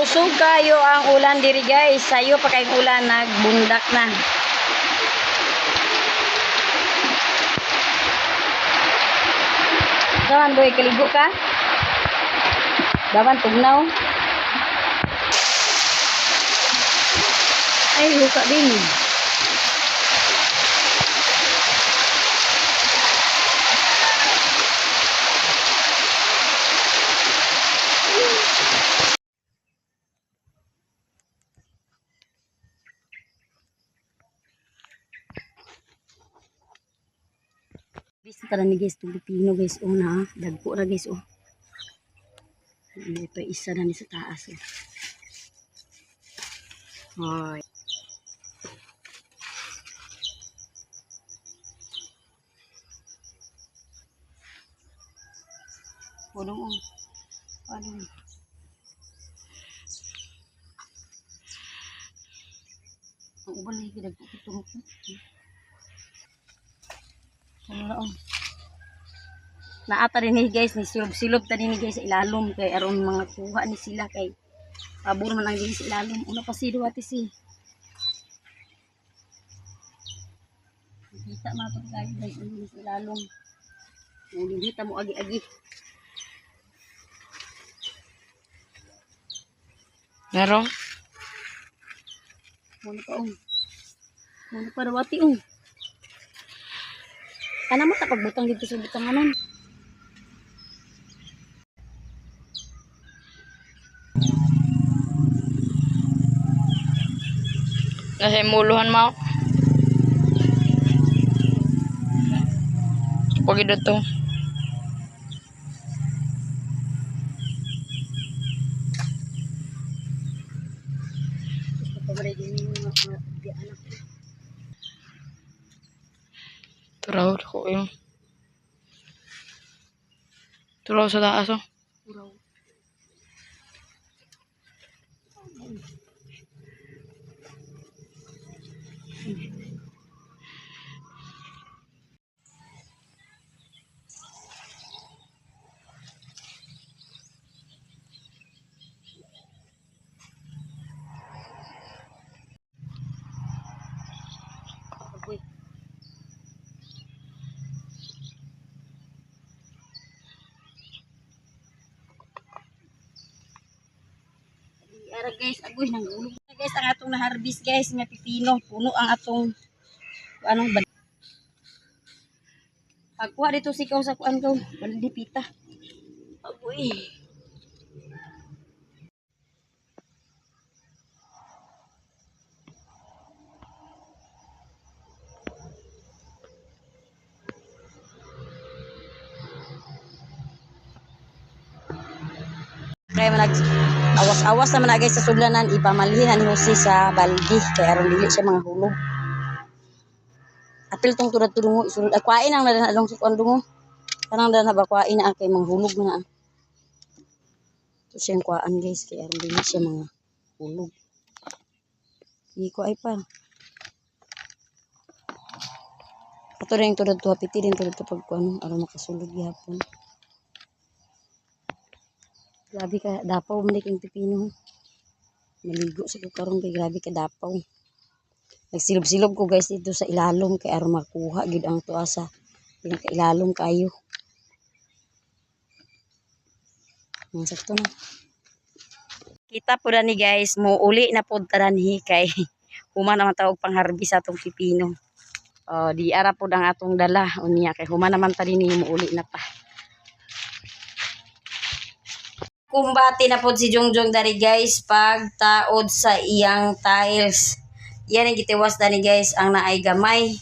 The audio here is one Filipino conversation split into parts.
Kusog kayo ang ulan diri guys. Sayo pa kay ulan nagbundak na. Dawan boy kaligo ka? Dawan tugnaw. Ay huka din. Bis tara ni guys Pilipino guys una dagko ra guys oh. Ito isa na ni sa taas oh. Hoy. Podong oh. Podong. Ang uban lagi dagko turok. Ano naata rin ni guys ni silog-silog tani ni guys sa ilalom kay aron mga kuha ni sila kay pabor man ang din sa ilalom una pa si duwati si kita matod guys ang sa ilalom dito mo agi-agi Narong muna pa duwati kana mo ta pagbutang dito sa butanganan. nasa muluhan mo. Pagi dito. Turaw ko yung. Turaw sa taas oh. Turaw. Ara guys, agoy nang ulog na guys ang atong na-harvest guys nga pipino, puno ang atong anong pagkuha dito sikaw sa kuan ko, baldi pita. Agoy. Kaya manag awas-awas naman na guys sa sudlanan ipamalhin ni Jose sa baldi kay aron dili siya mga hulog. Apil tong turad-tudungo isulod akwain ang nadan adong sa kuan dungo. Kanang dan habakwain na kay manghulog na. So siyang kuan guys kay aron dili siya mga hulog. Iko ay pa. Ato ring turad to hapiti din turad to pagkuan aron makasulod gihapon. Grabe ka dapaw man king pipino. Maligo sa karon kay grabe ka dapaw. Nagsilog-silog ko guys dito sa ilalom kay aron makuha gid ang tuwa sa pinakailalom kayo. Sakto na. Kita po na ni guys mo uli na pod taranhi kay human naman tawag pang-harvest atong pipino. Di ara pod ang atong dala unya kay human naman ta dinhi mo uli na pa. Kumbati na po si Jongjong dari guys pagtaod sa iyang tiles. Yan ang gitiwas dani guys ang naay gamay.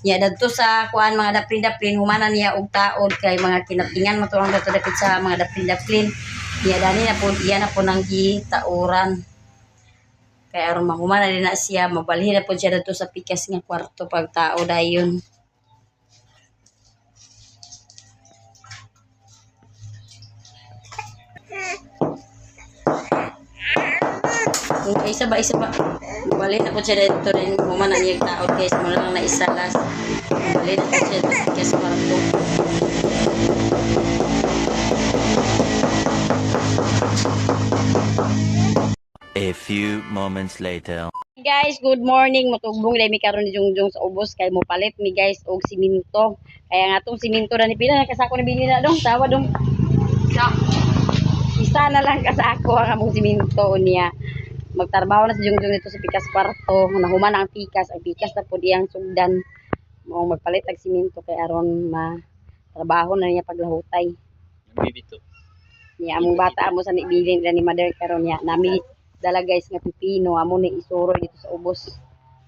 Ya dadto sa kuan mga daplin-daplin humana niya og taod kay mga kinapingan mo tuang dato dapit sa mga daplin-daplin. Ya dani na po iya na po nang gitauran. Kay aron mahumana din na siya mabalhin na po siya dadto sa pikas nga kwarto pagtaod dayon. Isa ba? Balik na po siya dito rin. Human ang iyag taot guys. Mula lang na isalas. Balik na po siya dito sa kwarto. A few moments later. Guys, good morning. Matugbong dai mi karon ni Jungjung sa ubos kay mo palit mi guys og siminto. Kaya nga tong siminto na ni pila kasako na bili na dong tawa dong. Isa na lang kasako ang among siminto niya. Magtrabaho na si Jungjung dito sa pikas kwarto. Nahuman na ang pikas na pud iyang sugdan. Mo magpalit og siminto kay aron trabaho na niya paglahutay. Bibito. Niya among bata amo sa nibilin nila ni mother karon niya nami dala guys nga pipino amo ni isuro dito sa ubos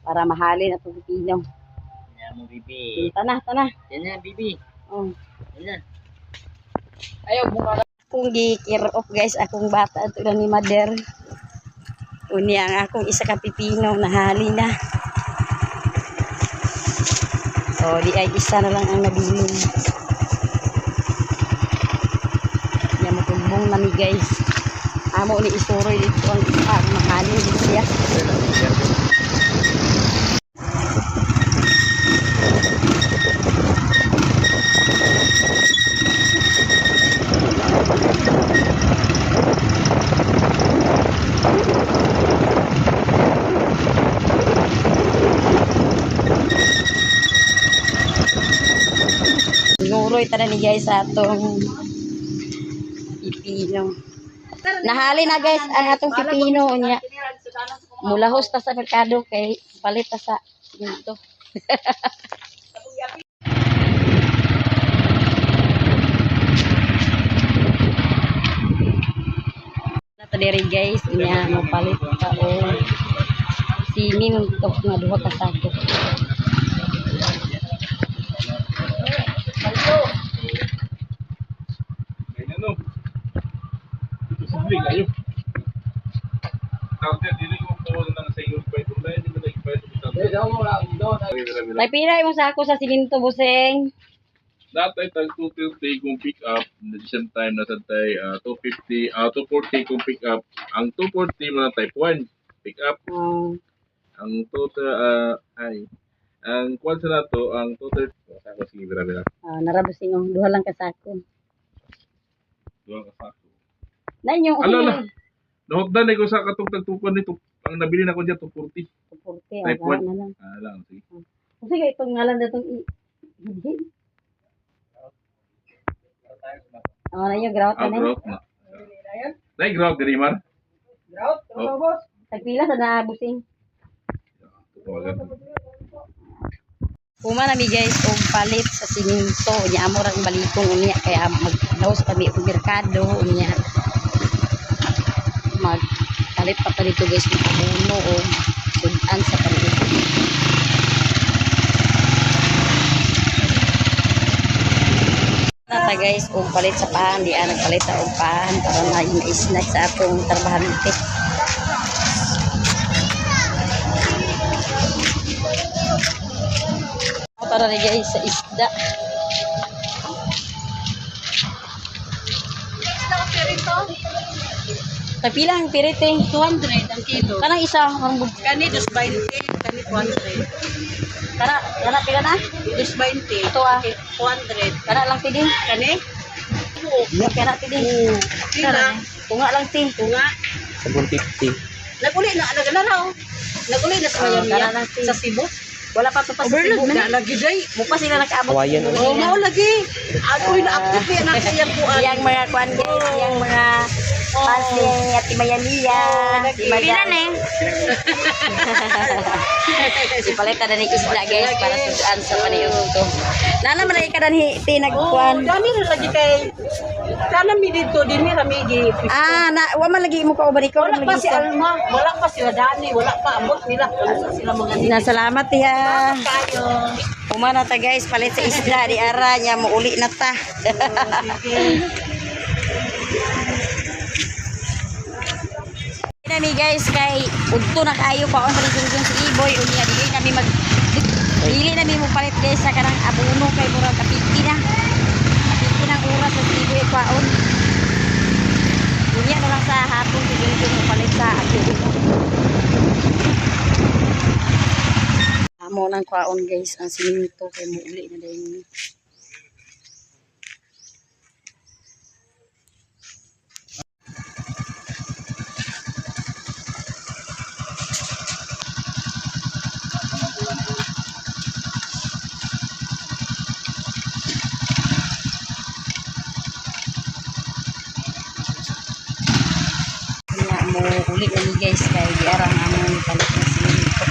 para mahalin atong pipino. Yan mo, bibi. Tanah. Yan yan, bibi. Oh. Yan. Ayaw mo ka. Kung gi-care off guys akong bata ato ni mother. Unya ang akong isa ka pipino nahali na. So di ay isa na lang ang nabilin. Yan matumbong na mi guys. Amo ni isuroy dito ang isa mahalin din siya. Nuroy tara ni guys sa atong pipino. Nahali na guys ang atong pipino niya. Mulahos ta sa merkado kay palit ta sa dito. Nato diri guys niya mo palit ta o siminto nga duha ka sako. May pila mo sako sa siminto buseng. Datay tag 250 kung pick up, at the same time nasa tay 250, 240 kung pick up. Ang 240 mo na type 1 pick up. Ang total ang kwan sa nato ang total sako sige bira. Narabusing duha lang ka sako. Duha ka sako. Na inyo Ala. Nohotdan ko sa katong tagtukan nito. Ang nabili na ko diyan 240. 240 Type aga 1. na lang. Lang sige. Sige itong ngalan datong higit. Na yung grout na. Grout na. Dai grout diri mar. Grout, boss. Tagpila sa nabusing. Tuwagan. Kuma na mi guys og palit sa siminto nya amo ra balikong unya kaya magdaos kami og merkado unya. Magpalit pa dito guys ng abono o sudan sa kanila. Nata guys og palit sa pahan di nagpalit ta og pahan para na yung snack sa atong trabahante. Para ni guys sa isda. Tapila ang pirite 200 ang kilo. Kanang isa ang Kani 220, kani 200. kana pila na? 220. Ito 200. Kana lang pidi. Kani? Kana pidi. Pila? Tunga lang ti. Tunga. 750. Naguli na raw. Naguli na sa Kana Miami lang ti. sa Cebu. Wala pa to pa sa Overload Cebu. na lagi day. Mupa sila nakaabot. Kawayan, Oh, mao lagi. Ako'y na-active yan ang siyang kuan. Yang mga kuan guys, yang mga fans ni Ate Mayania. Si Madam. Ipalita na ni isda guys para sudaan sa paniyog to. Nana man ka dan tinagkuan. Dami na lagi kay kana mi dito dinhi rami gi. Wa man lagi mo ka ubari ko. Wala pa si Alma, wala pa sila Dani, wala pa ambot nila sila mga Na salamat ya. kayo. Umana ta guys, palit sa isda di ara nya mo uli na ta. Nami guys kay udto na kayo pa on Jungjung si Iboy unya dili kami dili nami mo palit guys sa kanang abono kay murag kapiti na. Kapiti ng oras sa si Iboy paon. Unya na lang sa hapon si Jungjung mo palit sa abono. Amo nang kwaon guys ang siminto kay mo uli na dayon. mo uli lagi guys kay di arang among palit na simento.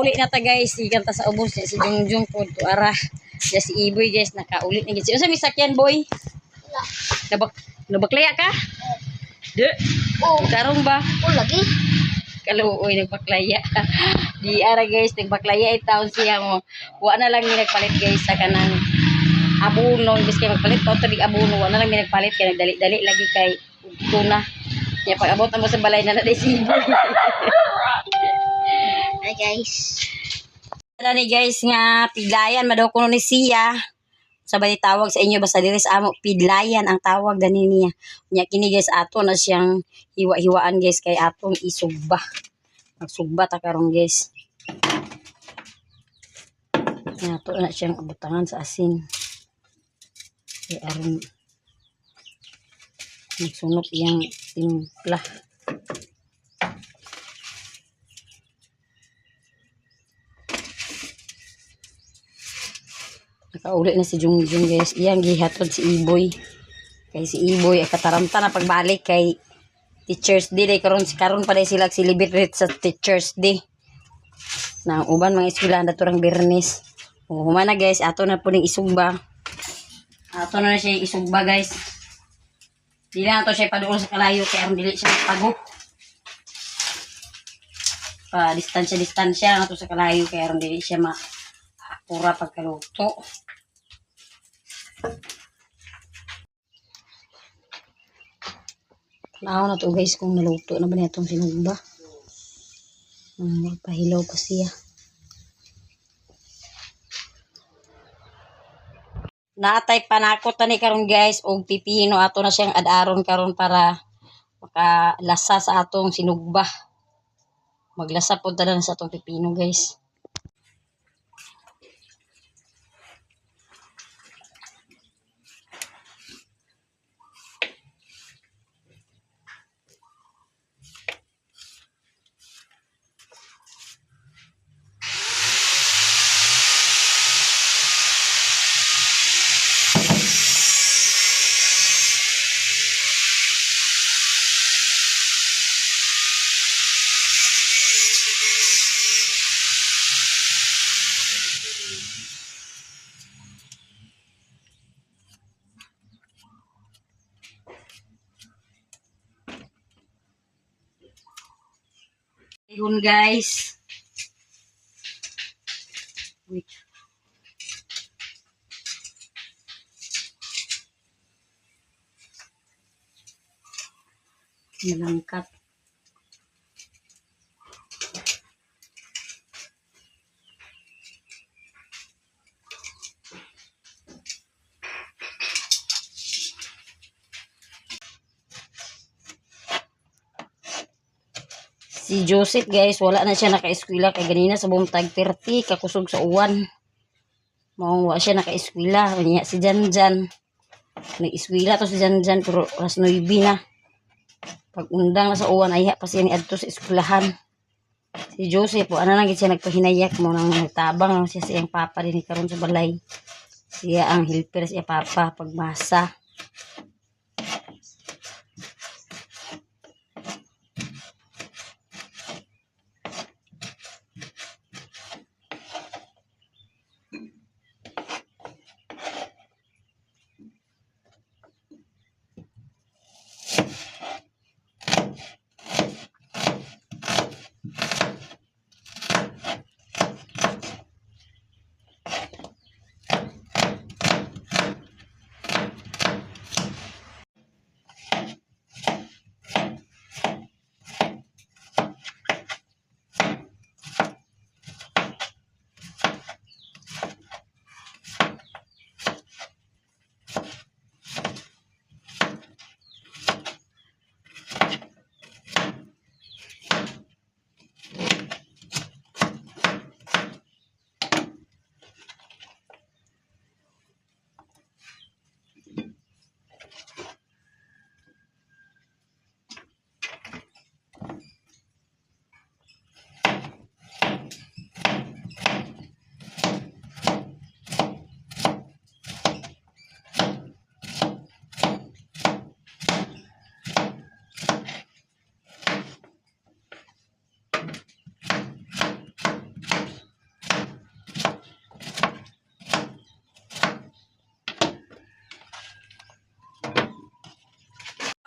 Uli na ta guys, ikan ta sa ubos niya si Jungjung po to ara. Ya si Iboy guys nakaulit na guys. Unsa mi sakyan boy? Wala. Nabaklaya ka? De. Oh. Karong ba? Oh, lagi. Kaluoy nagbaklaya. Di ara guys nagbaklaya itaon siya mo. Wa na lang ni nagpalit guys sa kanang abono bis kay magpalit to tubig abono wa na lang mi nagpalit kay nagdali-dali lagi kay tuna. Ya pag abot mo sa balay na na si Iboy. Hi guys. Ano ni guys nga pidlayan madaw kuno ni siya. Sabay tawag sa inyo basta diri sa amo pidlayan ang tawag dani niya. Nya kini guys ato na siyang hiwa-hiwaan guys kay atong isugba. Magsugba ta karon guys. Nya ato na siyang abutangan sa asin. Kay aron magsunok iyang timpla. Nakauli na si Jungjung guys. Iyang gihatod si Iboy. Kay si Iboy ay kataramta na pagbalik kay Teachers Day. Day karon pa day sila celebrate sa Teachers Day. Na uban mga eskwelahan daturang Bernes. Humana guys, ato na po ning isugba. Ato na siya isugba guys. Dili na to siya paduol sa kalayo kay aron dili siya pago. Pa distansya na to sa kalayo kay aron dili siya pura pagkaluto. Tanaw na to guys kung naluto na ba niya itong sinugba. Magpahilaw pa siya. Naatay panakot tani karon guys og pipino ato na siyang ad-aron karon para makalasa sa atong sinugba. Maglasa pud ta na sa atong pipino guys. Ayun guys. Wait. Nalangkat. Si Joseph guys, wala na siya naka-eskwela kay ganina sa buntag 30 kakusog sa uwan. Mao wa siya naka-eskwela, niya si Janjan. Nag-eskwela to si Janjan pero alas 9 na. Pag undang na sa uwan ay pa siya ni adto sa eskwelahan. Si Joseph, ano lang gid siya nagpahinayak mo nang nagtabang lang siya sa iyang papa din karon sa balay. Siya ang helper sa papa pagmasa.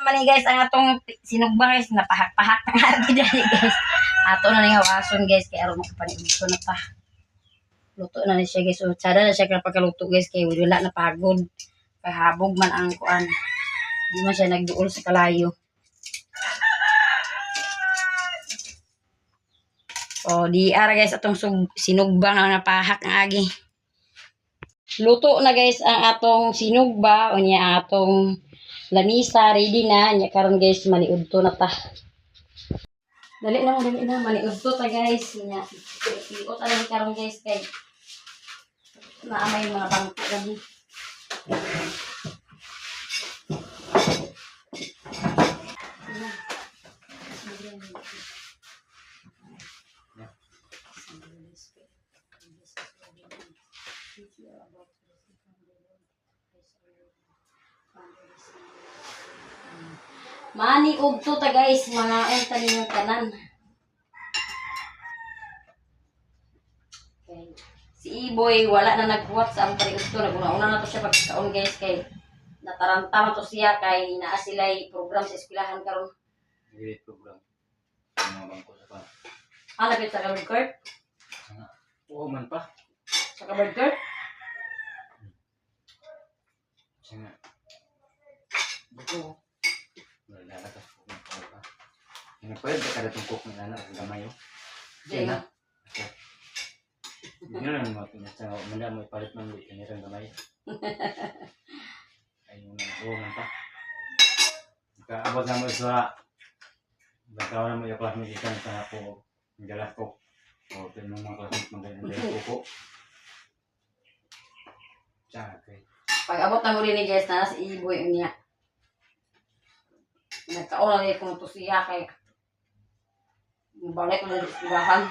mani guys ang atong sinugbang guys napahak-pahak ng agi dali guys. Ato na nga wason guys kay aron makapanigusto na pa. Luto na ni siya guys. So sada na siya kapagkaluto guys kay wala na pagod. Kay habog man ang kuan. Di man siya nagduol sa kalayo. O di ara guys atong sinugbang ang napahak ng agi. Luto na guys ang atong sinugba o niya ang atong lamisa ready na nya karon guys maniudto na ta. Dali na maniudto ta guys nya. Iot ana karon guys kay naamay mga bangko lagi. Mani udto ta guys, mga tani ng tanan. Okay. Si Iboy wala na nagbuhat sa ang pariudto, naguna-una na to siya pagkaon guys kay natarantama to siya kay naa sila'y program sa eskwelahan karon. Grade program. Mga bangko sa pa. Lapit sa kabard court? Oo man pa. Sa kabard court? Sige. Dito. Wala ka po pa. Ina pwede kada tungkok na anak gamay yo. Di nga. Yun lang mga pinasa manda mo ipalit man ulit kanirang gamay. Ayun na oo man pa. Kaabot na mo sa bagaw na mo yung classmate ikan sa ako galas ko. O tinong mga classmate mo ganyan ko. Okay. Pag abot na mo rin ni guys na si Iboy niya. Nagkaon na rin kung ito siya kay balik ko na rin sa eskwelahan.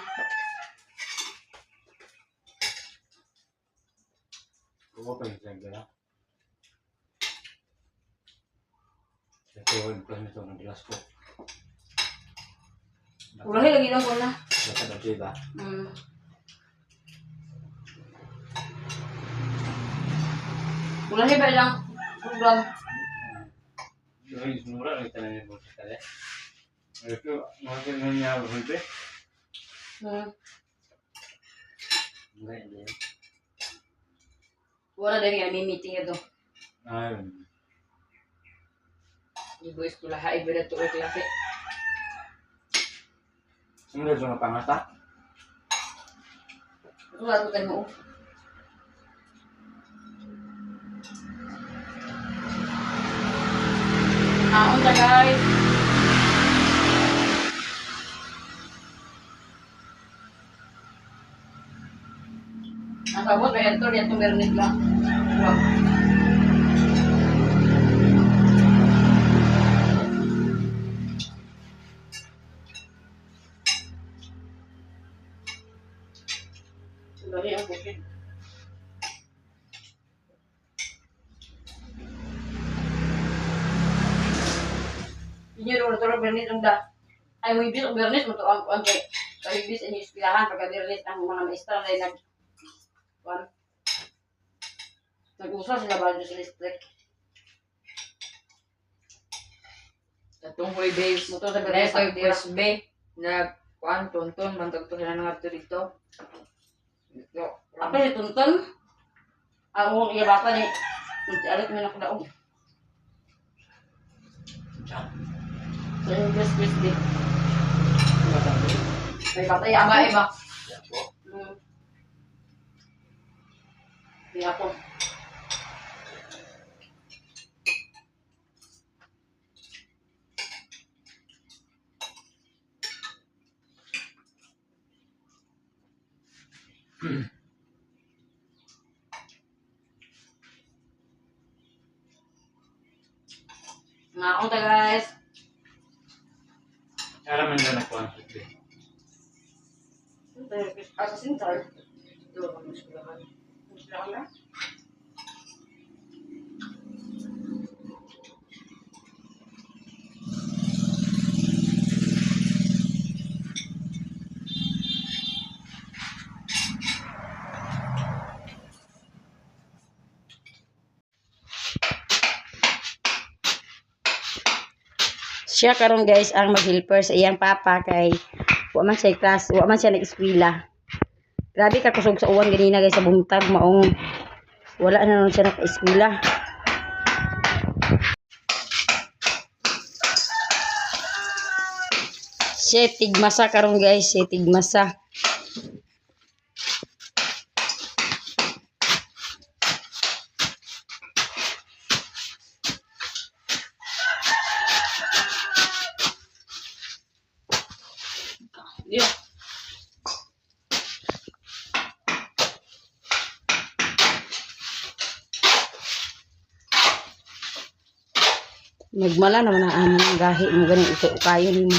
Oo pa yung sagda. Ito yung classmate ko ng galas ko. Ulahi lagi lang wala. Basta ba ba? Ulahi ba lang program? Yung mura lang tanangin mo sa kanya. Ito, mga niya hulpe. Hindi. Wala din nga may meeting ito. Ayun. Ibu sekolah ibu dah tu kelas. Sumunod sa mga pangata. Ito nga ito mo. Unta guys. Ang kabot ba ito? Ito meron nila. Wow. Lagi ang bukid. Inyo ro toro bernis ang da. Ay mo ibis og bernis mo to ang kay. Kay ibis inyo ispilahan pagka bernis ang mga maestra na nag kuan. Nag-usa sila ba sa district. Katong hoy base Mo to sa bernes bernis ay ang tira. first B na kuan tonton mantag to sila nga dito. Dito. Apa si Tuntun? Ang iya bata ni alit mo na ko daog. Sa English quiz din. May bata yung ama iba. Hindi ako. Ngaon ta guys. Alam mo na nakuha ang hulpe. Assassin card. Ito ang eskwelahan. Gusto ko na. Siya karon guys ang mag-helper sa iyang papa kay wa man siya class, wa man siya nag-eskwela. Grabe ka kusog sa uwan ganina guys sa buntag maong wala na nun siya naka-eskwela. Siya tigmasa karon guys, siya tigmasa. Yeah. Nagmala naman ang aming gahi mo ganing ito kayo nimo.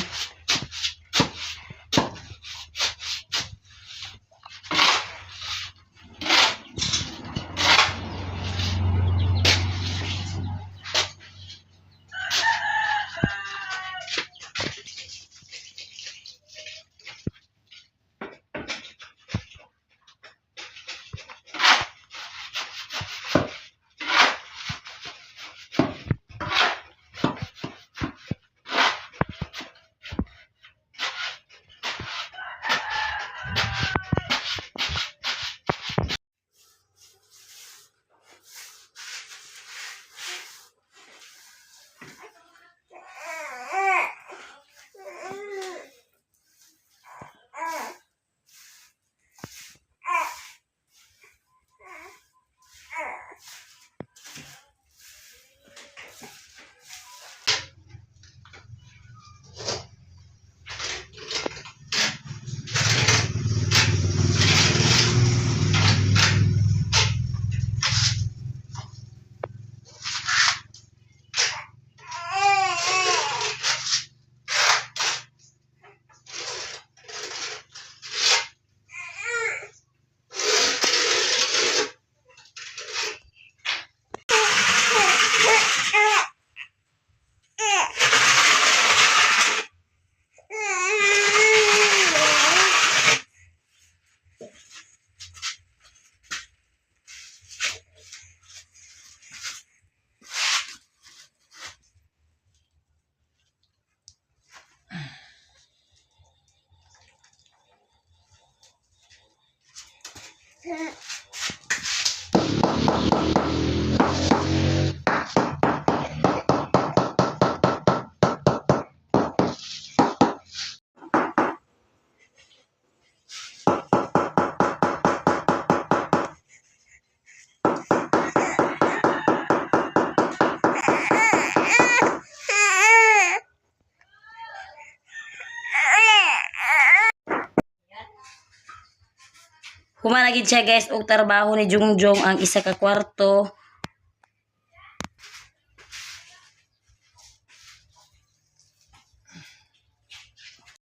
Humanagid siya guys og trabaho ni Jungjong ang isa ka kwarto.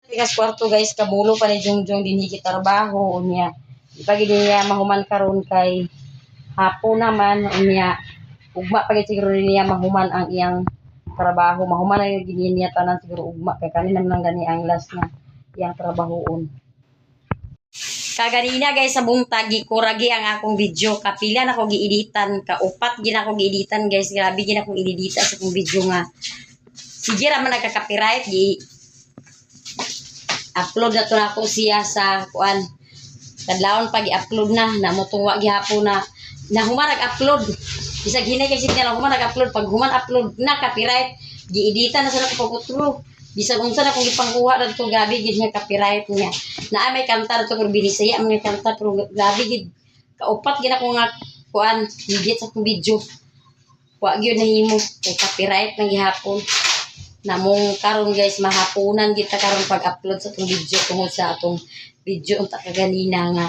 Tigas kwarto guys kabulo pa ni Jungjong dinhi trabaho unya. Ipagid niya mahuman karon kay hapon naman unya. Ugma pagid siguro niya mahuman ang iyang trabaho. Mahuman na yung gini niya tanan siguro ugma kay kanina lang gani ang last na iyang trabahoon. Kaganina guys sa buntag gikuragi ang akong video kapila na ko gieditan kaupat gina ko gieditan guys grabe gina kong edita sa akong video nga sige ra man nagka-copyright gi upload na to na ako siya sa kuan kadlawon pag i-upload na namutuwa gihapon na human nag-upload bisag hinay kay signal human nag-upload pag human upload na copyright gieditan na sa ko pagutro bisan unsa na kung ipangkuha na ito gabi gid niya copyright niya naa may kanta to pero binisaya man yung kanta pero gabi gid kaupat gid ako nga kuan higit sa akong video wa gyud nahimo kay copyright na gihapon namong karon guys mahapunan kita karon pag-upload sa atong video tungod sa atong video unta kaganina nga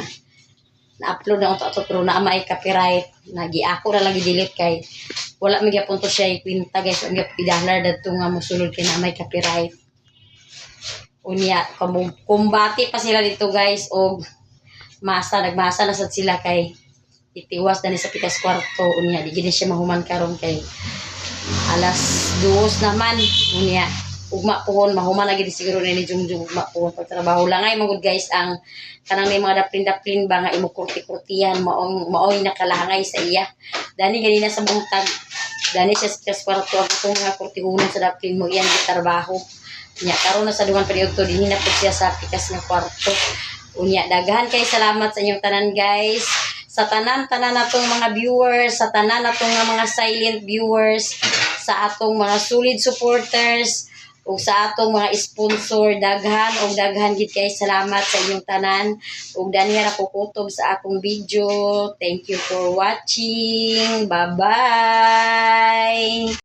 na-upload na unta pero naa may copyright nagi ako na lang i-delete kay wala may gyapon to siya ikwenta guys ang gidalar dadto nga mosulod kay na may copyright unya kumbati pa sila dito guys og nagmasa na sad sila kay itiwas na ni sa pikas kwarto unya di gid siya mahuman karon kay alas 2 naman unya ugma pohon mahuman lagi di siguro ni Jungjong ugma pohon pagtrabaho langay magud guys ang kanang may mga daplin ba nga imo kurti-kurtihan maoy nakalangay sa iya dani ganina sa buntag Dani siya sa kwarto ang itong mga kurtihunan sa dapin mo iyan gitrabaho. Nya karon na sa duman period to dinhi na pud siya sa pikas nga kwarto. Unya daghan kay salamat sa inyong tanan guys. Sa tanan-tanan natong mga viewers, sa tanan natong mga silent viewers, sa atong mga solid supporters, ug sa atong mga sponsor, daghan gid kay salamat sa inyong tanan. Ug daniya ra ko kutob sa akong video. Thank you for watching. Bye-bye.